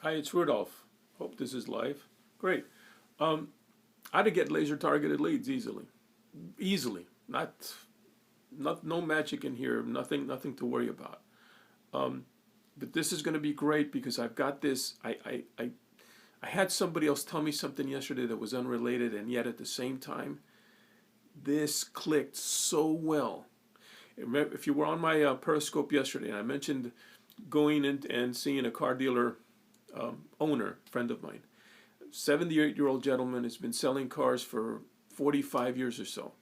Hi, it's Rudolph. Hope this is live. Great. Um, How to get laser targeted leads easily. Easily. No magic in here. Nothing to worry about. Um, but this is going to be great because I've got this. I had somebody else tell me something yesterday that was unrelated, and yet at the same time, this clicked so well. Remember, if you were on my Periscope yesterday, and I mentioned going in and seeing a car dealer owner, friend of mine, 78-year-old gentleman, has been selling cars for 45 years or so.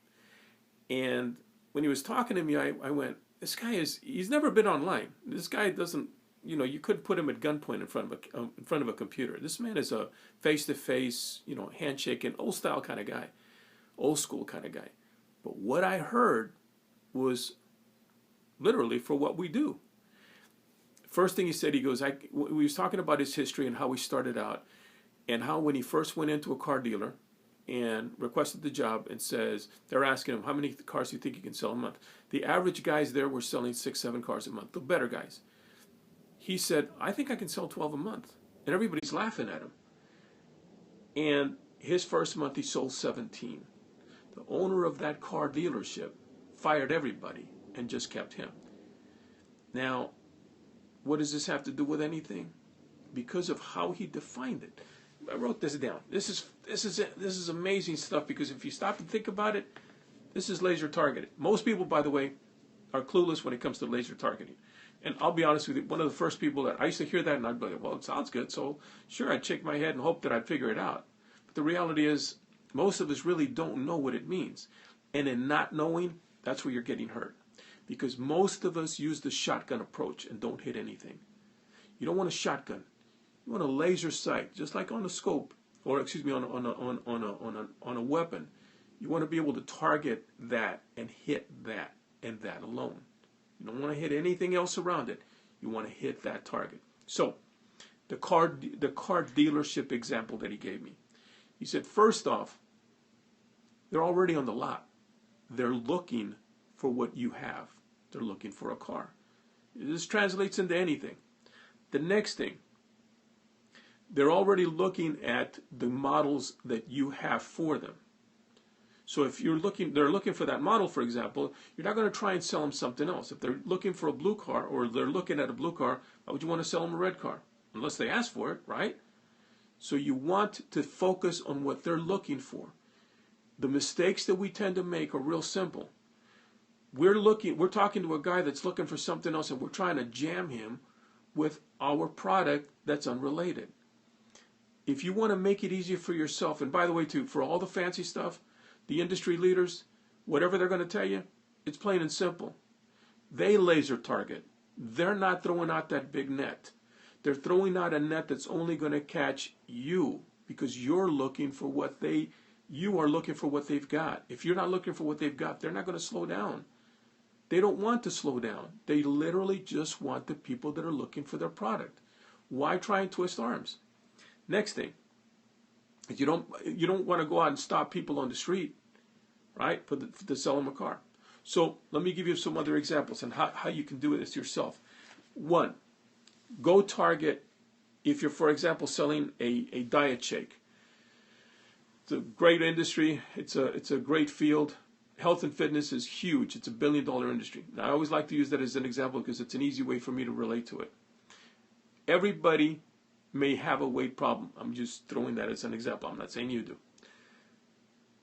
And when he was talking to me, I went, this guy he's never been online. This guy doesn't, you couldn't put him at gunpoint in front of a computer. This man is a face-to-face, handshaking, old style kind of guy, old school kind of guy. But what I heard was literally for what we do. First thing he said, he goes, we was talking about his history and how he started out, and how when he first went into a car dealer and requested the job and says, they're asking him, how many cars do you think you can sell a month? The average guys there were selling 6, 7 cars a month, the better guys. He said, I think I can sell 12 a month. And everybody's laughing at him. And his first month he sold 17. The owner of that car dealership fired everybody and just kept him. Now, what does this have to do with anything? Because of how he defined it. I wrote this down. This is amazing stuff, because if you stop and think about it, this is laser targeted. Most people, by the way, are clueless when it comes to laser targeting. And I'll be honest with you, one of the first people that I used to hear that and I'd be like, well, it sounds good. So sure, I'd shake my head and hope that I'd figure it out. But the reality is, most of us really don't know what it means. And in not knowing, that's where you're getting hurt. Because most of us use the shotgun approach and don't hit anything. You don't want a shotgun. You want a laser sight, just like on a scope, or excuse me, on a weapon. You want to be able to target that and hit that and that alone. You don't want to hit anything else around it. You want to hit that target. So, the car dealership example that he gave me. He said, first off, they're already on the lot. They're looking for what you have. They're looking for a car. This translates into anything. The next thing, they're already looking at the models that you have for them. So if they're looking for that model, for example, you're not going to try and sell them something else. If they're looking for a blue car, or they're looking at a blue car, why would you want to sell them a red car? Unless they ask for it, right? So you want to focus on what they're looking for. The mistakes that we tend to make are real simple. We're talking to a guy that's looking for something else, and we're trying to jam him with our product that's unrelated. If you want to make it easier for yourself, and by the way, too, for all the fancy stuff, the industry leaders, whatever they're going to tell you, it's plain and simple. They laser target. They're not throwing out that big net. They're throwing out a net that's only going to catch you, because you are looking for what they've got. If you're not looking for what they've got, they're not going to slow down. They don't want to slow down. They literally just want the people that are looking for their product. Why try and twist arms? Next thing, you don't want to go out and stop people on the street, right, to sell them a car. So let me give you some other examples on how you can do this yourself. One, go target, if you're, for example, selling a diet shake. It's a great industry. It's a great field. Health and fitness is huge. It's $1 billion industry. Now, I always like to use that as an example because it's an easy way for me to relate to it. Everybody may have a weight problem. I'm just throwing that as an example. I'm not saying you do.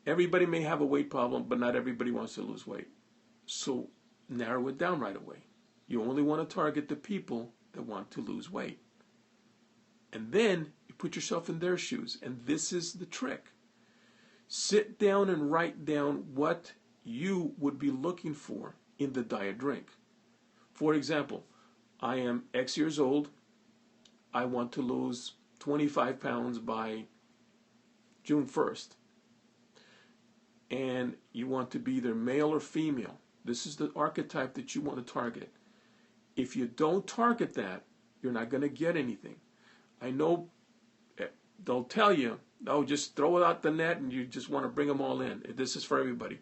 Everybody may have a weight problem, but not everybody wants to lose weight. So narrow it down right away. You only want to target the people that want to lose weight. And then you put yourself in their shoes. And this is the trick. Sit down and write down what you would be looking for in the diet drink. For example, I am X years old. I want to lose 25 pounds by June 1st. And you want to be either male or female. This is the archetype that you want to target. If you don't target that, you're not going to get anything. I know they'll tell you, no, just throw it out the net and you just want to bring them all in. This is for everybody.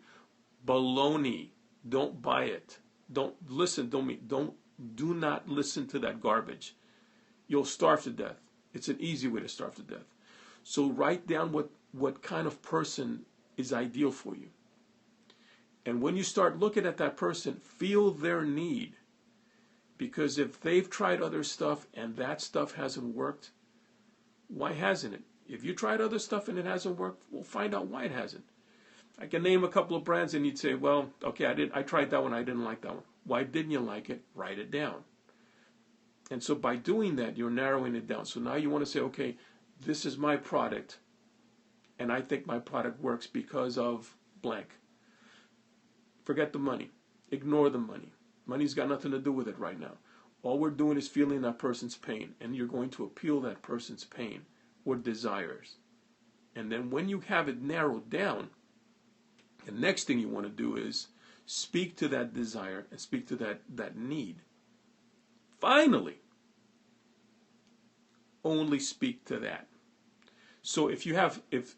Baloney. Don't buy it. Don't listen. Do not listen to that garbage. You'll starve to death. It's an easy way to starve to death. So write down what kind of person is ideal for you. And when you start looking at that person, feel their need. Because if they've tried other stuff and that stuff hasn't worked, why hasn't it? If you tried other stuff and it hasn't worked, we'll find out why it hasn't. I can name a couple of brands and you'd say, well, okay, I tried that one, I didn't like that one. Why didn't you like it? Write it down. And so by doing that, you're narrowing it down. So now you want to say, okay, this is my product, and I think my product works because of blank. Forget the money. Ignore the money. Money's got nothing to do with it right now. All we're doing is feeling that person's pain, and you're going to appeal that person's pain or desires. And then when you have it narrowed down, the next thing you want to do is speak to that desire and speak to that need. Finally, only speak to that. So if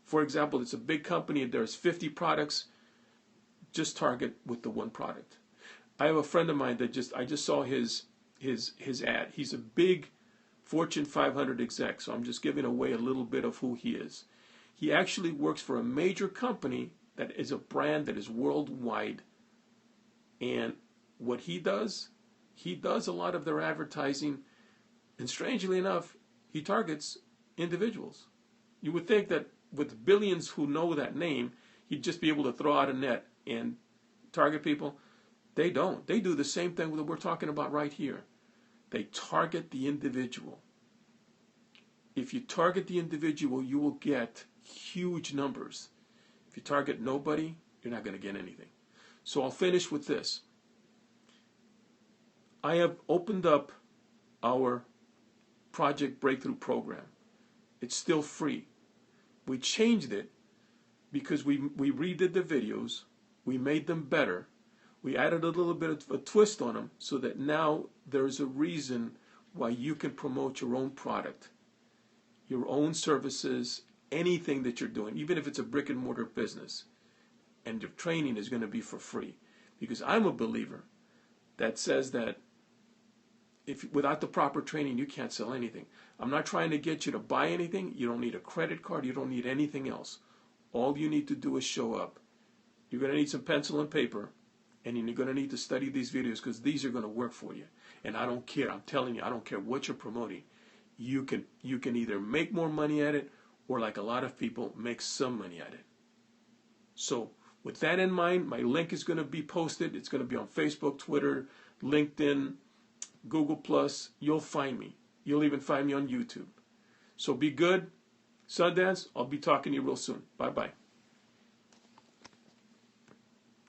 for example, it's a big company and there's 50 products, just target with the one product. I have a friend of mine that I just saw his ad. He's a big Fortune 500 exec, so I'm just giving away a little bit of who he is. He actually works for a major company that is a brand that is worldwide. And what he does a lot of their advertising, and strangely enough, he targets individuals. You would think that with billions who know that name, he'd just be able to throw out a net and target people. They don't. They do the same thing that we're talking about right here. They target the individual. If you target the individual, you will get huge numbers. If you target nobody, you're not going to get anything. So I'll finish with this. I have opened up our Project Breakthrough program. It's still free. We changed it because we redid the videos. We made them better. We added a little bit of a twist on them so that now there's a reason why you can promote your own product, your own services, anything that you're doing, even if it's a brick and mortar business. And your training is going to be for free. Because I'm a believer that says that without the proper training, you can't sell anything. I'm not trying to get you to buy anything. You don't need a credit card. You don't need anything else. All you need to do is show up. You're going to need some pencil and paper, and you're going to need to study these videos because these are going to work for you. And I don't care. I'm telling you, I don't care what you're promoting. You can either make more money at it or, like a lot of people, make some money at it. So with that in mind, my link is going to be posted. It's going to be on Facebook, Twitter, LinkedIn, Google+. You'll find me. You'll even find me on YouTube. So be good. Sundance, I'll be talking to you real soon. Bye-bye.